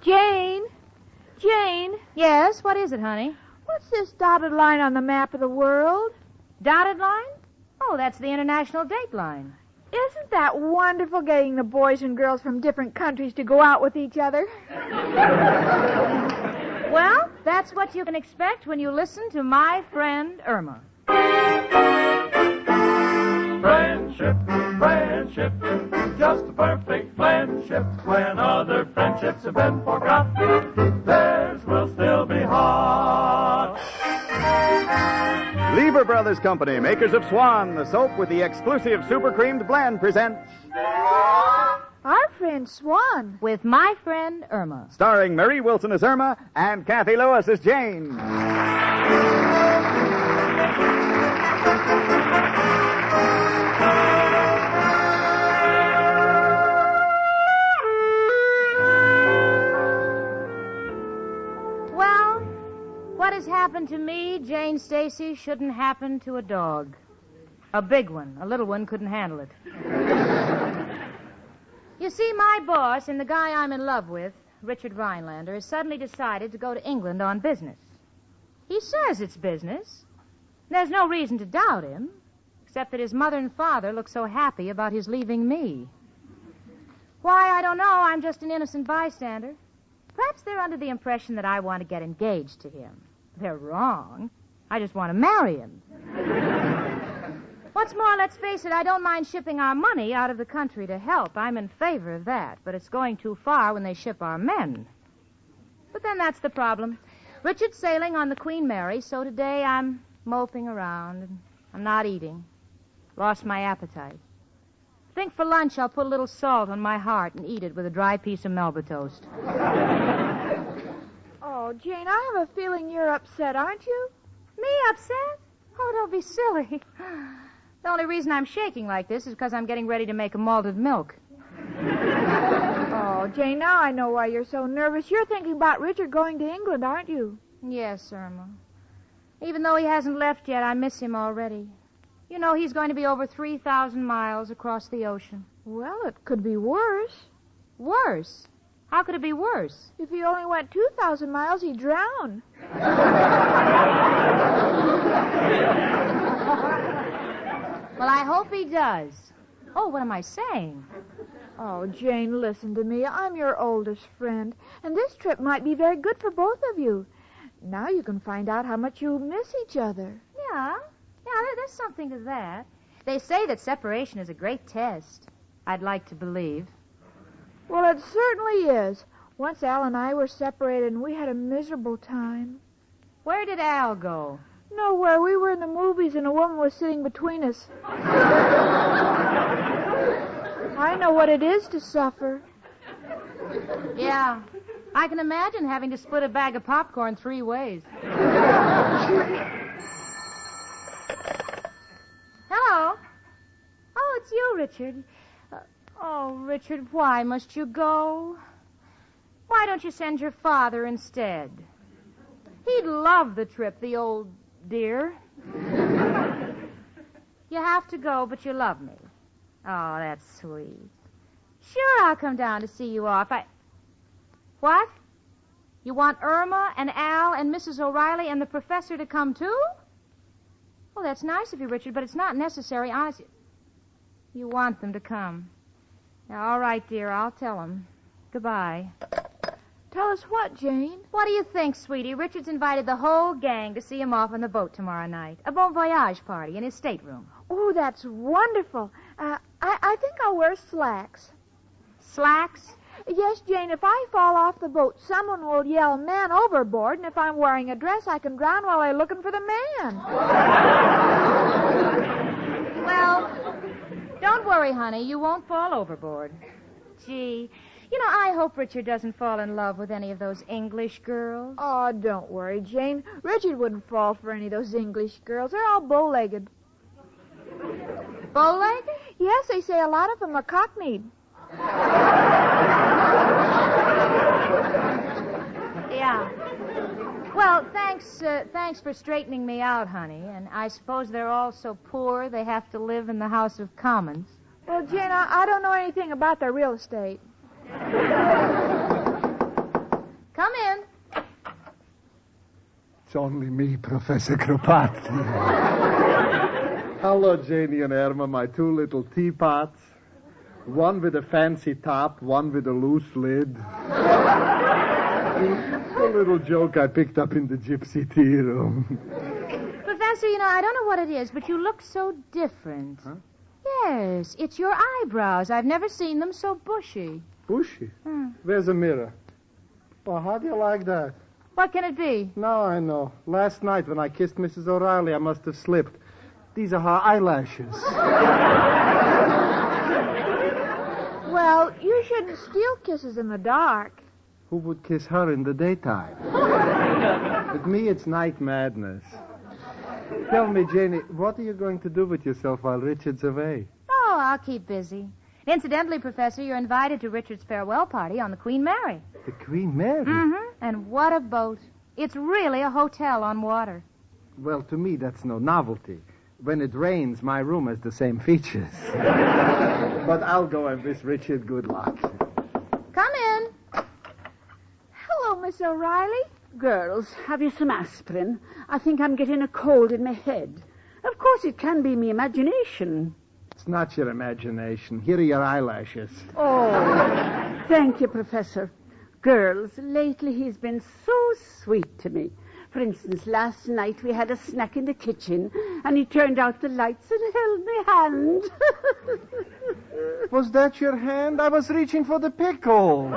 Jane? Jane? Yes, what is it, honey? What's this dotted line on the map of the world? Dotted line? Oh, that's the international date line. Isn't that wonderful, getting the boys and girls from different countries to go out with each other? Well, that's what you can expect when you listen to my friend Irma. Friendship, friendship, just a perfect friendship. When other friendships have been forgot, theirs will still be hot. Lever Brothers Company, makers of Swan, the soap with the exclusive super creamed blend, presents Our friend Swan. With my friend Irma. starring Mary Wilson as Irma and Kathy Lewis as Jane. Well, what has happened to me, Jane Stacy, shouldn't happen to a dog. A big one. A little one couldn't handle it. You see, my boss and the guy I'm in love with, Richard Rhinelander, has suddenly decided to go to England on business. He says it's business. There's no reason to doubt him, except that his mother and father look so happy about his leaving me. Why, I don't know. I'm just an innocent bystander. Perhaps they're under the impression that I want to get engaged to him. They're wrong. I just want to marry him. What's more, let's face it, I don't mind shipping our money out of the country to help. I'm in favor of that, but it's going too far when they ship our men. But then that's the problem. Richard's sailing on the Queen Mary, so today I'm moping around, and I'm not eating. Lost my appetite. Think for lunch I'll put a little salt on my heart and eat it with a dry piece of Melba toast. Oh, Jane, I have a feeling you're upset, aren't you? Me upset? Oh, don't be silly. The only reason I'm shaking like this is because I'm getting ready to make a malted milk. Oh, Jane, now I know why you're so nervous. You're thinking about Richard going to England, aren't you? Yes, Irma. Even though he hasn't left yet, I miss him already. You know, he's going to be over 3,000 miles across the ocean. Well, it could be worse. Worse? How could it be worse? If he only went 2,000 miles, he'd drown. Well, I hope he does. Oh, what am I saying? Oh, Jane, listen to me. I'm your oldest friend, and this trip might be very good for both of you. Now you can find out how much you miss each other. Yeah, there's something to that. They say that separation is a great test. I'd like to believe. Well, it certainly is. Once Al and I were separated, and we had a miserable time. Where did Al go? Nowhere. We were in the movies, and a woman was sitting between us. I know what it is to suffer. Yeah, I can imagine having to split a bag of popcorn 3 ways. Hello. Oh, it's you, Richard. Oh, Richard, why must you go? Why don't you send your father instead? He'd love the trip, the old dear. You have to go, but you love me. Oh, that's sweet. Sure, I'll come down to see you off. What? You want Irma and Al and Mrs. O'Reilly and the professor to come, too? Oh, that's nice of you, Richard, but it's not necessary, honestly. You want them to come. All right, dear, I'll tell them. Goodbye. Tell us what, Jane? What do you think, sweetie? Richard's invited the whole gang to see him off on the boat tomorrow night. A bon voyage party in his stateroom. Oh, that's wonderful. I think I'll wear slacks. Slacks? Yes, Jane, if I fall off the boat, someone will yell, "Man overboard," and if I'm wearing a dress, I can drown while they're looking for the man. Well, don't worry, honey. You won't fall overboard. Gee, you know, I hope Richard doesn't fall in love with any of those English girls. Oh, don't worry, Jane. Richard wouldn't fall for any of those English girls. They're all bow-legged. Bow-legged? Yes, they say a lot of them are cockneyed. Yeah. Well, thanks for straightening me out, honey. And I suppose they're all so poor they have to live in the House of Commons. Well, Jane, I don't know anything about their real estate. Come in. It's only me, Professor Kropotkin. Hello, Janie and Irma, my two little teapots. One with a fancy top, one with a loose lid. A little joke I picked up in the gypsy tea room. Professor, I don't know what it is, but you look so different. Huh? Yes, it's your eyebrows. I've never seen them so bushy. Bushy? Where's a mirror? Well, how do you like that? What can it be? Now I know. Last night when I kissed Mrs. O'Reilly, I must have slipped. These are her eyelashes. Well, you shouldn't steal kisses in the dark. Who would kiss her in the daytime? With me, it's night madness. Tell me, Janie, what are you going to do with yourself while Richard's away? Oh, I'll keep busy. Incidentally, Professor, you're invited to Richard's farewell party on the Queen Mary. The Queen Mary? Mm-hmm. And what a boat. It's really a hotel on water. Well, to me, that's no novelty. When it rains, my room has the same features. But I'll go and wish Richard good luck. Come in. Hello, Miss O'Reilly. Girls, have you some aspirin? I think I'm getting a cold in my head. Of course, it can be me imagination. It's not your imagination. Here are your eyelashes. Oh, thank you, Professor. Girls, lately he's been so sweet to me. For instance, last night we had a snack in the kitchen, and he turned out the lights and held my hand. Was that your hand? I was reaching for the pickles.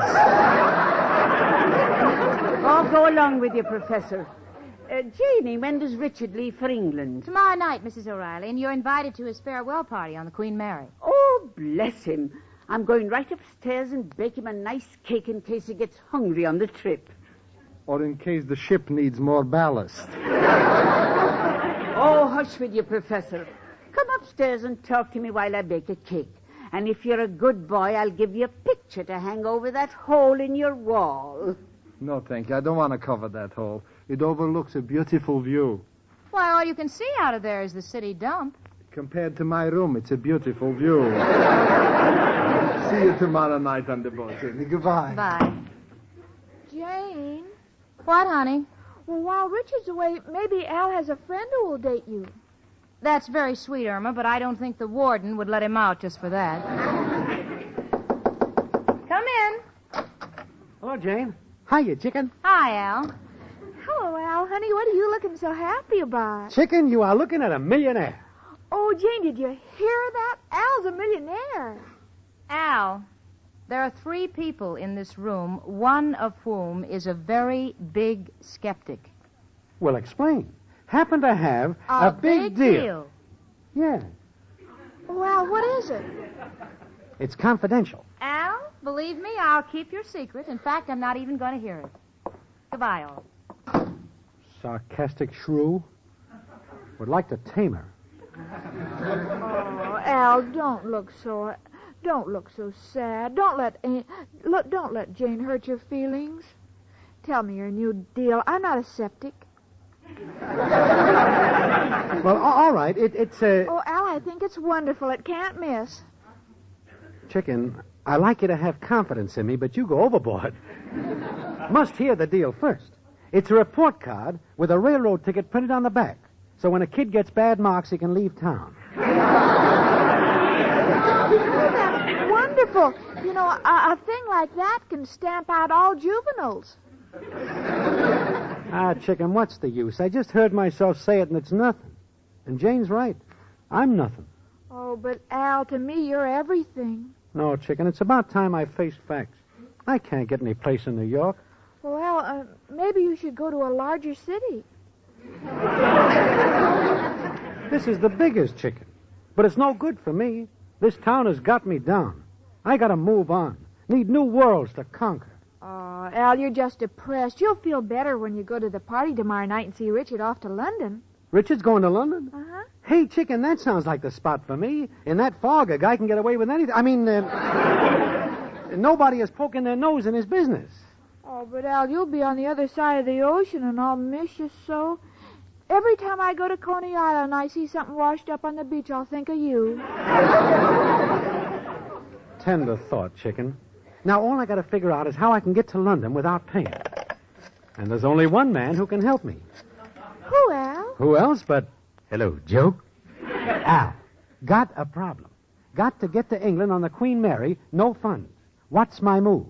I'll go along with you, Professor. Janie, when does Richard leave for England? Tomorrow night, Mrs. O'Reilly, and you're invited to his farewell party on the Queen Mary. Oh, bless him. I'm going right upstairs and bake him a nice cake in case he gets hungry on the trip. Or in case the ship needs more ballast. Oh, hush with you, Professor. Come upstairs and talk to me while I bake a cake. And if you're a good boy, I'll give you a picture to hang over that hole in your wall. No, thank you. I don't want to cover that hole. It overlooks a beautiful view. Why, all you can see out of there is the city dump. Compared to my room, it's a beautiful view. See you tomorrow night on the boat, Janie. Goodbye. Bye. Jane. What, honey? Well, while Richard's away, maybe Al has a friend who will date you. That's very sweet, Irma, but I don't think the warden would let him out just for that. Come in. Hello, Jane. Hiya, chicken. Hi, Al. Hello, Al, honey. What are you looking so happy about? Chicken, you are looking at a millionaire. Oh, Jane, did you hear that? Al's a millionaire. Al, there are 3 people in this room, one of whom is a very big skeptic. Well, explain. Happen to have a big deal. Yeah. Oh, Al, what is it? It's confidential. Al, believe me, I'll keep your secret. In fact, I'm not even going to hear it. Goodbye, all. Sarcastic shrew. Would like to tame her. Oh, Al, don't look so sad. Don't let Jane hurt your feelings. Tell me your new deal. I'm not a septic. Well, all right. It's a... Oh, Al, I think it's wonderful. It can't miss. Chicken, I like you to have confidence in me, but you go overboard. Must hear the deal first. It's a report card with a railroad ticket printed on the back. So when a kid gets bad marks, he can leave town. That's wonderful. You know, a thing like that can stamp out all juveniles. Ah, chicken, what's the use? I just heard myself say it, and it's nothing. And Jane's right. I'm nothing. Oh, but Al, to me, you're everything. No, chicken, it's about time I faced facts. I can't get any place in New York. Well, Al, maybe you should go to a larger city. This is the biggest, chicken. But it's no good for me. This town has got me down. I gotta move on. Need new worlds to conquer. Oh, Al, you're just depressed. You'll feel better when you go to the party tomorrow night and see Richard off to London. Richard's going to London? Uh-huh. Hey, chicken, that sounds like the spot for me. In that fog, a guy can get away with anything. I mean, nobody is poking their nose in his business. Oh, but Al, you'll be on the other side of the ocean, and I'll miss you so. Every time I go to Coney Island and I see something washed up on the beach, I'll think of you. Tender thought, chicken. Now, all I got to figure out is how I can get to London without paying. And there's only one man who can help me. Who, Al? Who else but... Hello, Joe. Al, got a problem. Got to get to England on the Queen Mary, no funds. What's my move?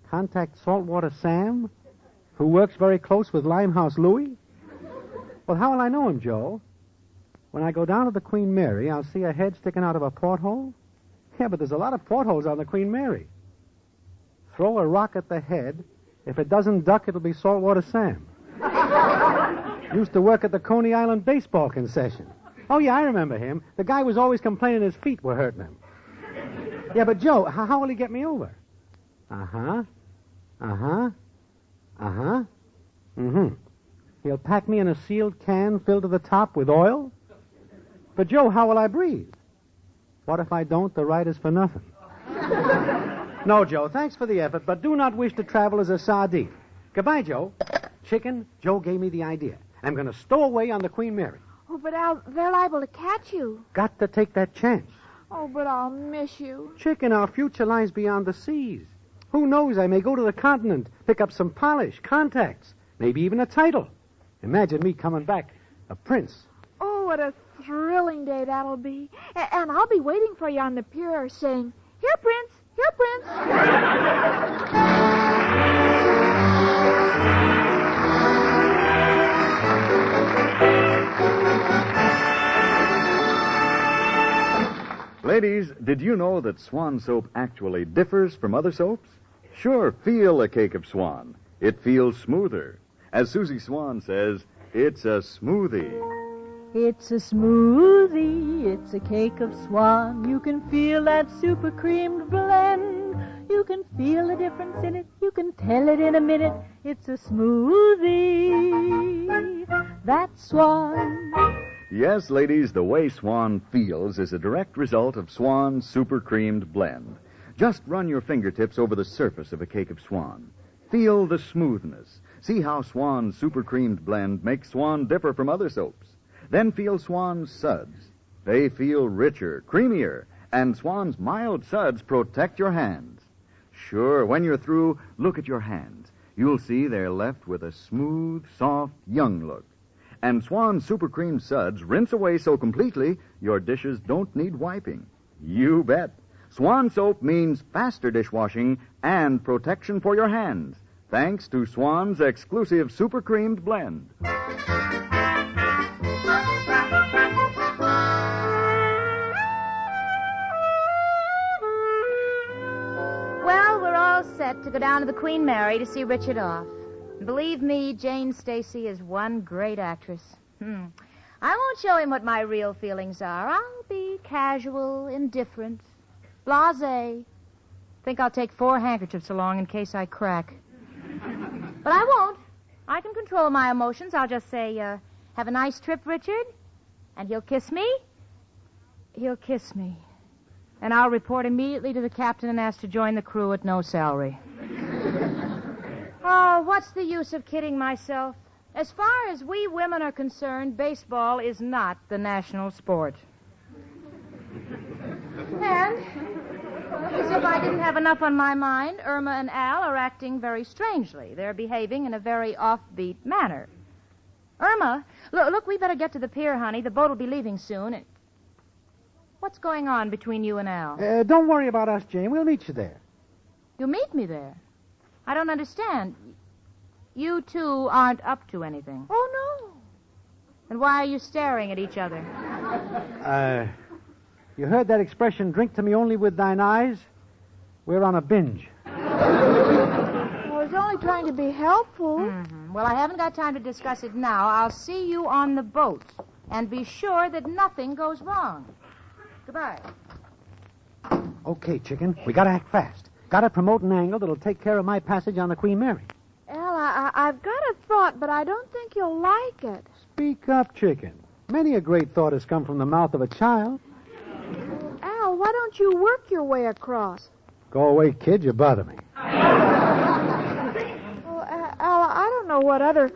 Contact Saltwater Sam, who works very close with Limehouse Louie? Well, how will I know him, Joe? When I go down to the Queen Mary, I'll see a head sticking out of a porthole? Yeah, but there's a lot of portholes on the Queen Mary. Throw a rock at the head. If it doesn't duck, it'll be Saltwater Sam. Used to work at the Coney Island baseball concession. Oh, yeah, I remember him. The guy was always complaining his feet were hurting him. Yeah, but Joe, how will he get me over? Uh-huh. Uh-huh. Uh-huh. Mm-hmm. He'll pack me in a sealed can filled to the top with oil? But, Joe, how will I breathe? What if I don't? The ride is for nothing. No, Joe, thanks for the effort, but do not wish to travel as a sardine. Goodbye, Joe. Chicken, Joe gave me the idea. I'm going to stow away on the Queen Mary. Oh, but Al, they're liable to catch you. Got to take that chance. Oh, but I'll miss you. Chicken, our future lies beyond the seas. Who knows, I may go to the continent, pick up some polish, contacts, maybe even a title. Imagine me coming back a prince. Oh, what a thrilling day that'll be. And I'll be waiting for you on the pier saying, "Here, Prince, here, Prince." Ladies, did you know that Swan soap actually differs from other soaps? Sure, feel a cake of Swan. It feels smoother. As Susie Swan says, it's a smoothie. It's a smoothie, it's a cake of Swan. You can feel that super creamed blend. You can feel the difference in it. You can tell it in a minute. It's a smoothie. That's Swan. Yes, ladies, the way Swan feels is a direct result of Swan's super creamed blend. Just run your fingertips over the surface of a cake of Swan. Feel the smoothness. See how Swan's super creamed blend makes Swan differ from other soaps. Then feel Swan's suds. They feel richer, creamier, and Swan's mild suds protect your hands. Sure, when you're through, look at your hands. You'll see they're left with a smooth, soft, young look. And Swan's super creamed suds rinse away so completely your dishes don't need wiping. You bet. Swan soap means faster dishwashing and protection for your hands, thanks to Swan's exclusive super creamed blend. Well, we're all set to go down to the Queen Mary to see Richard off. Believe me, Jane Stacy is one great actress. I won't show him what my real feelings are. I'll be casual, indifferent, blasé. Think I'll take 4 handkerchiefs along in case I crack. But I won't. I can control my emotions. I'll just say, have a nice trip, Richard. And he'll kiss me. He'll kiss me. And I'll report immediately to the captain and ask to join the crew at no salary. Oh, what's the use of kidding myself? As far as we women are concerned, baseball is not the national sport. And, as if I didn't have enough on my mind, Irma and Al are acting very strangely. They're behaving in a very offbeat manner. Irma, look, we better get to the pier, honey. The boat will be leaving soon. And what's going on between you and Al? Don't worry about us, Jane. We'll meet you there. You'll meet me there? I don't understand. You two aren't up to anything. Oh, no. And why are you staring at each other? You heard that expression, drink to me only with thine eyes? We're on a binge. I was only trying to be helpful. Mm-hmm. Well, I haven't got time to discuss it now. I'll see you on the boat. And be sure that nothing goes wrong. Goodbye. Okay, chicken. We gotta act fast. Gotta promote an angle that'll take care of my passage on the Queen Mary. Al, I've got a thought, but I don't think you'll like it. Speak up, chicken. Many a great thought has come from the mouth of a child. Al, why don't you work your way across? Go away, kid. You bother me. Oh, Al, I don't know what other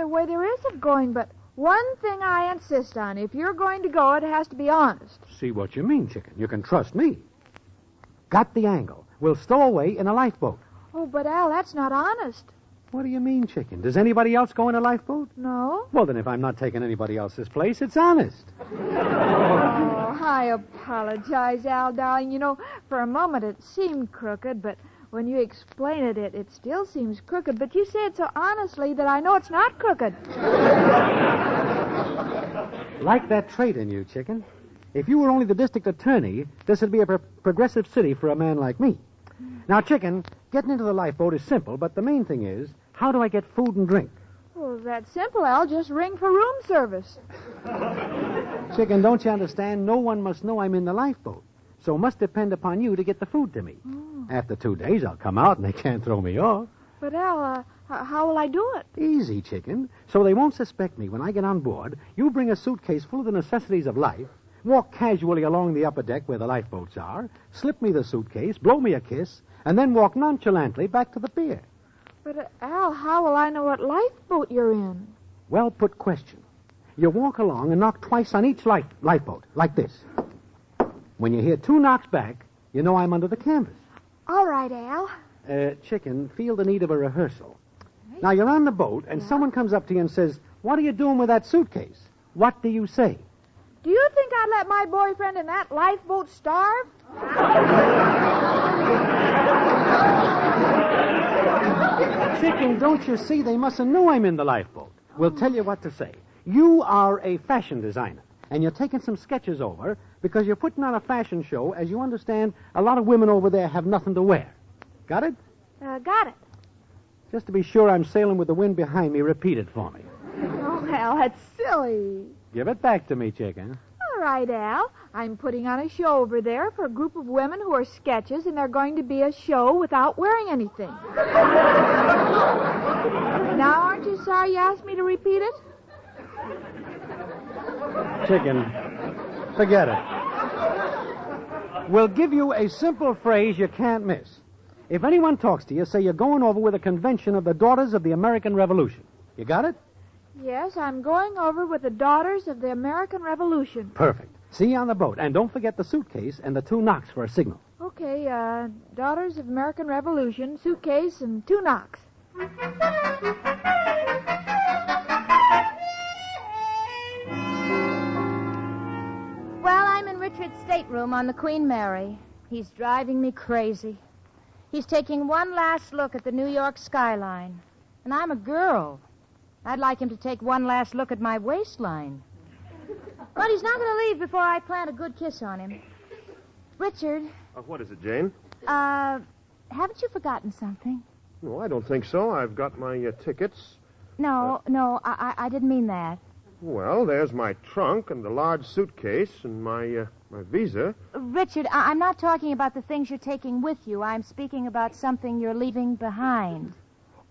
way there is of going, but one thing I insist on. If you're going to go, it has to be honest. See what you mean, chicken. You can trust me. Got the angle. We'll stow away in a lifeboat. Oh, but Al, that's not honest. What do you mean, chicken? Does anybody else go in a lifeboat? No? Well, then if I'm not taking anybody else's place, it's honest. Oh, I apologize, Al, darling. You know, for a moment it seemed crooked, but when you explain it, it still seems crooked. But you say it so honestly that I know it's not crooked. Like that trait in you, chicken. If you were only the district attorney, this would be a progressive city for a man like me. Now, chicken, getting into the lifeboat is simple, but the main thing is, how do I get food and drink? Well, that's simple, Al. Just ring for room service. Chicken, don't you understand? No one must know I'm in the lifeboat. So it must depend upon you to get the food to me. Oh. After 2 days, I'll come out and they can't throw me off. But, Al, how will I do it? Easy, chicken. So they won't suspect me when I get on board. You bring a suitcase full of the necessities of life, walk casually along the upper deck where the lifeboats are, slip me the suitcase, blow me a kiss, and then walk nonchalantly back to the pier. But, Al, how will I know what lifeboat you're in? Well put question. You walk along and knock twice on each lifeboat, like this. When you hear 2 knocks back, you know I'm under the canvas. All right, Al. Chicken, feel the need of a rehearsal. Now, you're on the boat, and someone comes up to you and says, "What are you doing with that suitcase?" What do you say? Do you think I'd let my boyfriend in that lifeboat starve? Chicken, don't you see? They mustn't know I'm in the lifeboat. We'll tell you what to say. You are a fashion designer, and you're taking some sketches over because you're putting on a fashion show. As you understand, a lot of women over there have nothing to wear. Got it? Got it. Just to be sure I'm sailing with the wind behind me, repeat it for me. Oh, Al, that's silly. Give it back to me, chicken. All right, Al. I'm putting on a show over there for a group of women who are sketches, and they're going to be a show without wearing anything. Now, aren't you sorry you asked me to repeat it? Chicken, forget it. We'll give you a simple phrase you can't miss. If anyone talks to you, say you're going over with a convention of the Daughters of the American Revolution. You got it? Yes, I'm going over with the Daughters of the American Revolution. Perfect. See you on the boat. And don't forget the suitcase and the 2 knocks for a signal. Okay, Daughters of American Revolution, suitcase, and 2 knocks. Well, I'm in Richard's stateroom on the Queen Mary. He's driving me crazy. He's taking one last look at the New York skyline. And I'm a girl. I'd like him to take one last look at my waistline. But he's not going to leave before I plant a good kiss on him. Richard. What is it, Jane? Haven't you forgotten something? No, I don't think so. I've got my tickets. No, I didn't mean that. Well, there's my trunk and the large suitcase and my visa. Richard, I'm not talking about the things you're taking with you. I'm speaking about something you're leaving behind.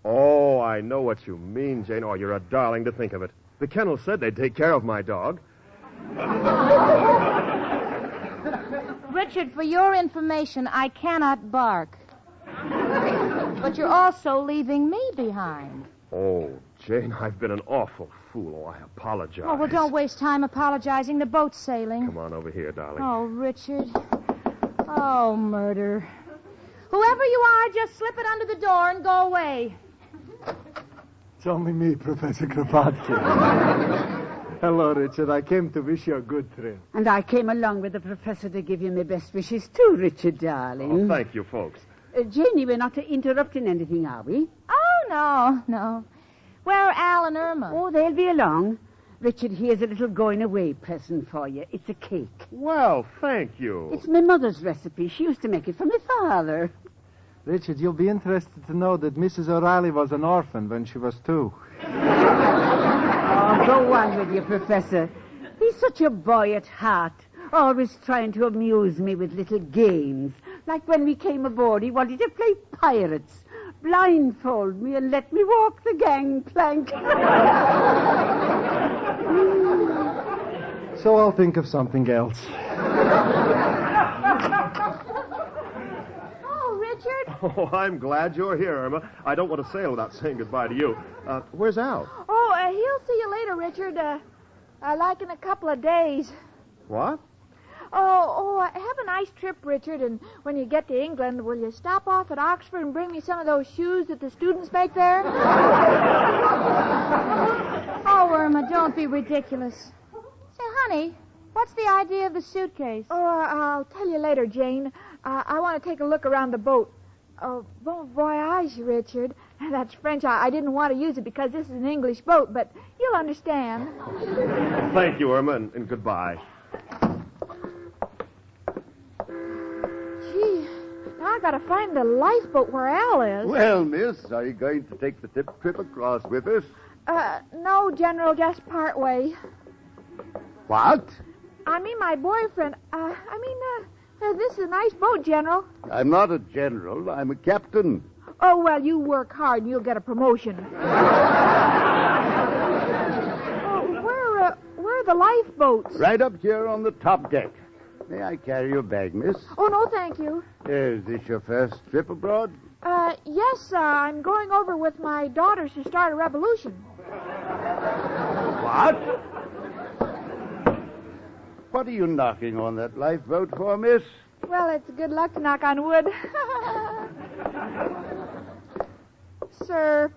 Oh, I know what you mean, Jane. Oh, you're a darling to think of it. The kennel said they'd take care of my dog. Richard, for your information, I cannot bark. But you're also leaving me behind. Oh, Jane, I've been an awful fool. Oh, I apologize. Oh, well, don't waste time apologizing. The boat's sailing. Come on over here, darling. Oh, Richard. Oh, murder. Whoever you are, just slip it under the door and go away. It's only me, Professor Kropotkin. Hello, Richard. I came to wish you a good trip. And I came along with the professor to give you my best wishes too, Richard, darling. Oh, thank you, folks. Janie, we're not interrupting anything, are we? Oh, no. Where are Al and Irma? Oh, they'll be along. Richard, here's a little going-away present for you. It's a cake. Well, thank you. It's my mother's recipe. She used to make it for my father. Richard, you'll be interested to know that Mrs. O'Reilly was an orphan when she was 2. Oh, go on with you, Professor. He's such a boy at heart, always trying to amuse me with little games. Like when we came aboard, he wanted to play pirates, blindfold me and let me walk the gangplank. So I'll think of something else. Oh, I'm glad you're here, Irma. I don't want to sail without saying goodbye to you. Where's Al? Oh, he'll see you later, Richard. Like in a couple of days. What? Have a nice trip, Richard. And when you get to England, will you stop off at Oxford and bring me some of those shoes that the students make there? Oh, Irma, don't be ridiculous. Say, honey, what's the idea of the suitcase? I'll tell you later, Jane. I want to take a look around the boat. Bon voyage, Richard. That's French. I didn't want to use it because this is an English boat, but you'll understand. Thank you, Irma, and goodbye. Gee, now I gotta find the lifeboat where Al is. Well, miss, are you going to take the trip across with us? No, General, just part way. What? I mean, my boyfriend. This is a nice boat, General. I'm not a general. I'm a captain. Oh, well, you work hard and you'll get a promotion. Where are the lifeboats? Right up here on the top deck. May I carry your bag, miss? Oh, no, thank you. Is this your first trip abroad? Yes, I'm going over with my daughters to start a revolution. What? What are you knocking on that lifeboat for, miss? Well, it's good luck to knock on wood. Sir,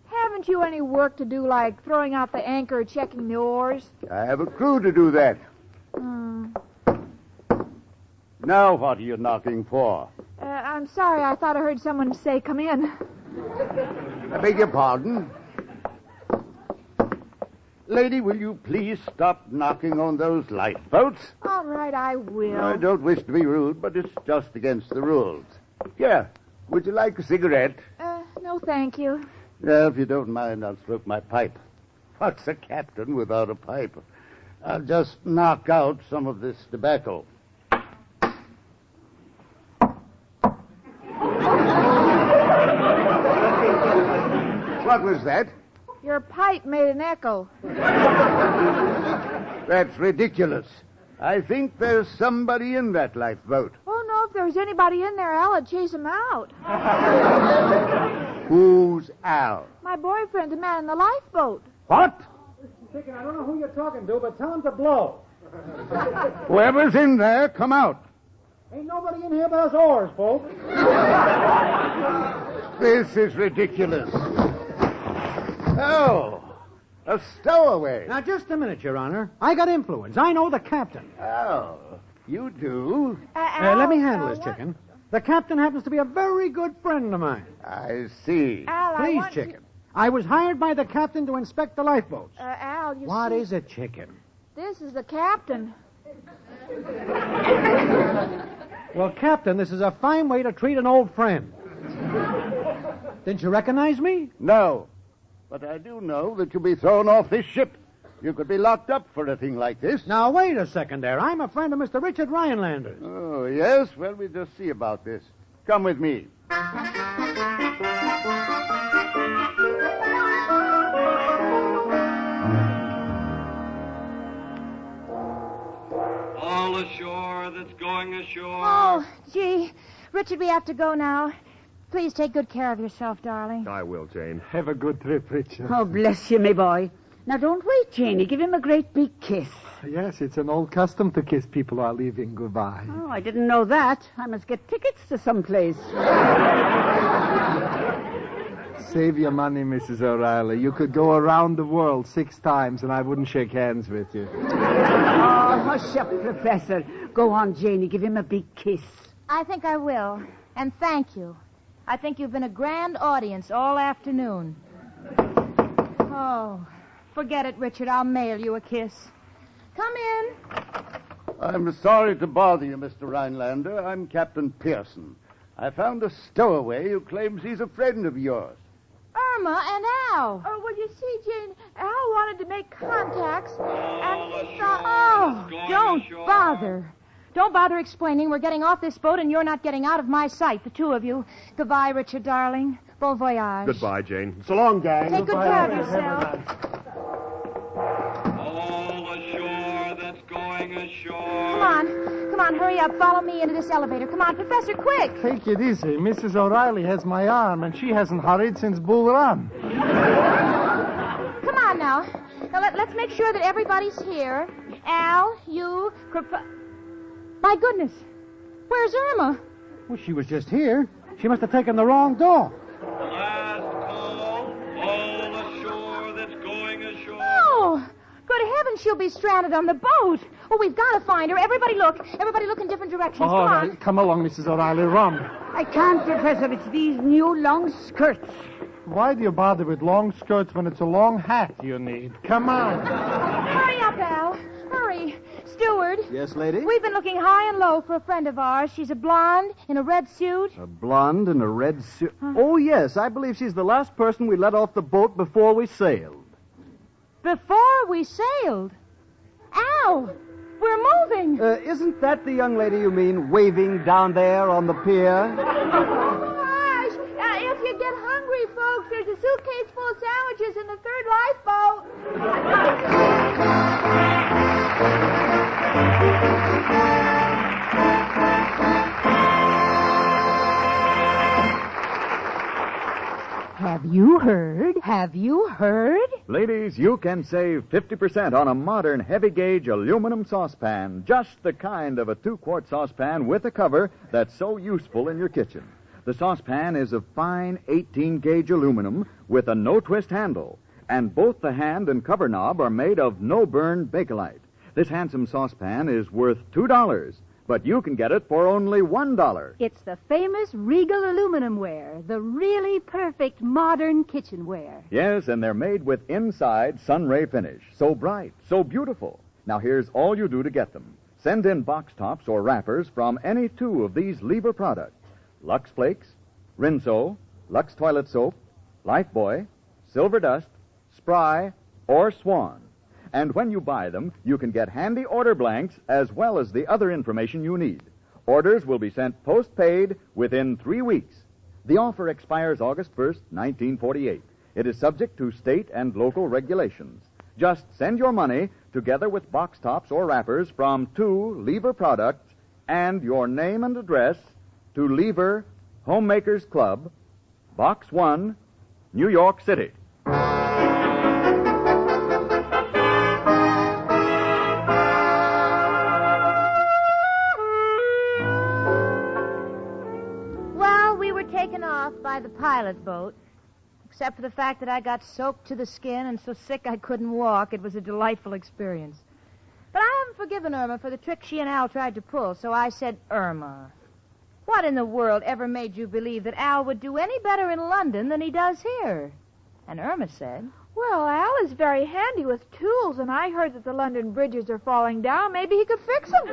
haven't you any work to do, like throwing out the anchor or checking the oars? I have a crew to do that. Now what are you knocking for? I'm sorry. I thought I heard someone say, come in. I beg your pardon? Lady, will you please stop knocking on those lifeboats? All right, I will. I don't wish to be rude, but it's just against the rules. Here, would you like a cigarette? No, thank you. Yeah, if you don't mind, I'll smoke my pipe. What's a captain without a pipe? I'll just knock out some of this tobacco. What was that? Your pipe made an echo. That's ridiculous. I think there's somebody in that lifeboat. Oh, no, if there was anybody in there, Al would chase him out. Who's Al? My boyfriend, the man in the lifeboat. What? Chicken, I don't know who you're talking to, but tell him to blow. Whoever's in there, come out. Ain't nobody in here but us oars, folks. This is ridiculous. Oh, a stowaway. Now, just a minute, Your Honor. I got influence. I know the captain. Oh, you do? Let me handle this, Chicken. The captain happens to be a very good friend of mine. I see. Al, Please, Chicken. I was hired by the captain to inspect the lifeboats. Al, you What see... is it, Chicken? This is the captain. Well, Captain, this is a fine way to treat an old friend. Didn't you recognize me? No. But I do know that you'll be thrown off this ship. You could be locked up for a thing like this. Now, wait a second there. I'm a friend of Mr. Richard Rhinelander. Oh, yes? Well, we'll just see about this. Come with me. All ashore that's going ashore. Oh, gee. Richard, we have to go now. Please take good care of yourself, darling. I will, Jane. Have a good trip, Richard. Oh, bless you, my boy. Now, don't wait, Janie. Give him a great big kiss. Yes, it's an old custom to kiss people who are leaving goodbye. Oh, I didn't know that. I must get tickets to someplace. Save your money, Mrs. O'Reilly. You could go around the world 6 times and I wouldn't shake hands with you. Oh, hush up, Professor. Go on, Janie. Give him a big kiss. I think I will. And thank you. I think you've been a grand audience all afternoon. Oh, forget it, Richard. I'll mail you a kiss. Come in. I'm sorry to bother you, Mr. Rhinelander. I'm Captain Pearson. I found a stowaway who claims he's a friend of yours. Irma and Al. Oh, well, you see, Jane, Al wanted to make contacts, and he thought... Oh, don't bother. Don't bother explaining. We're getting off this boat, and you're not getting out of my sight, the two of you. Goodbye, Richard, darling. Bon voyage. Goodbye, Jane. So long, gang. Take good care of yourself. All ashore that's going ashore. Come on, hurry up. Follow me into this elevator. Come on, Professor, quick. Take it easy. Mrs. O'Reilly has my arm, and she hasn't hurried since Bull Run. Come on now. Now, let's make sure that everybody's here. Al, you, My goodness. Where's Irma? Well, she was just here. She must have taken the wrong door. Last call. All ashore that's going ashore. Oh, good heavens, she'll be stranded on the boat. Oh, we've got to find her. Everybody look in different directions. All Come right, on. come along, Mrs. O'Reilly. Run. I can't, Professor. It's these new long skirts. Why do you bother with long skirts when it's a long hat you need? Come on. Hurry up, Al. Hurry. Steward. Yes, lady? We've been looking high and low for a friend of ours. She's a blonde in a red suit. A blonde in a red suit. Oh, yes. I believe she's the last person we let off the boat before we sailed. Before we sailed. Al, we're moving. Isn't that the young lady you mean waving down there on the pier? Gosh, if you get hungry, folks, there's a suitcase full of sandwiches in the third lifeboat. Have you heard? Have you heard? Ladies, you can save 50% on a modern heavy-gauge aluminum saucepan. Just the kind of a 2-quart saucepan with a cover that's so useful in your kitchen. The saucepan is of fine 18-gauge aluminum with a no-twist handle. And both the hand and cover knob are made of no-burn Bakelite. This handsome saucepan is worth $2, but you can get it for only $1. It's the famous Regal aluminum ware, the really perfect modern kitchenware. Yes, and they're made with inside sunray finish. So bright, so beautiful. Now, here's all you do to get them. Send in box tops or wrappers from any 2 of these Lever products. Lux Flakes, Rinso, Lux Toilet Soap, Lifebuoy, Silver Dust, Spry, or Swan. And when you buy them, you can get handy order blanks as well as the other information you need. Orders will be sent postpaid within 3 weeks. The offer expires August 1st, 1948. It is subject to state and local regulations. Just send your money together with box tops or wrappers from 2 Lever products and your name and address to Lever Homemakers Club, Box 1, New York City. Taken off by the pilot boat, except for the fact that I got soaked to the skin and so sick I couldn't walk. It was a delightful experience. But I haven't forgiven Irma for the trick she and Al tried to pull, so I said, Irma, what in the world ever made you believe that Al would do any better in London than he does here? And Irma said, Well, Al is very handy with tools, and I heard that the London bridges are falling down. Maybe he could fix them.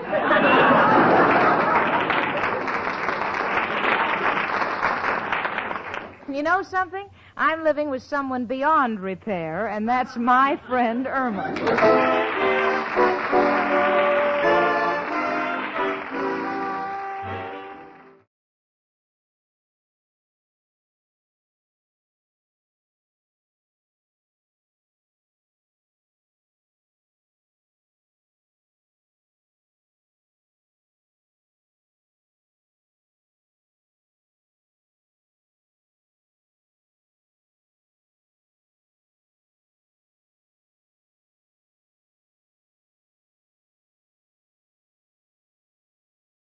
You know something? I'm living with someone beyond repair, and that's my friend Irma.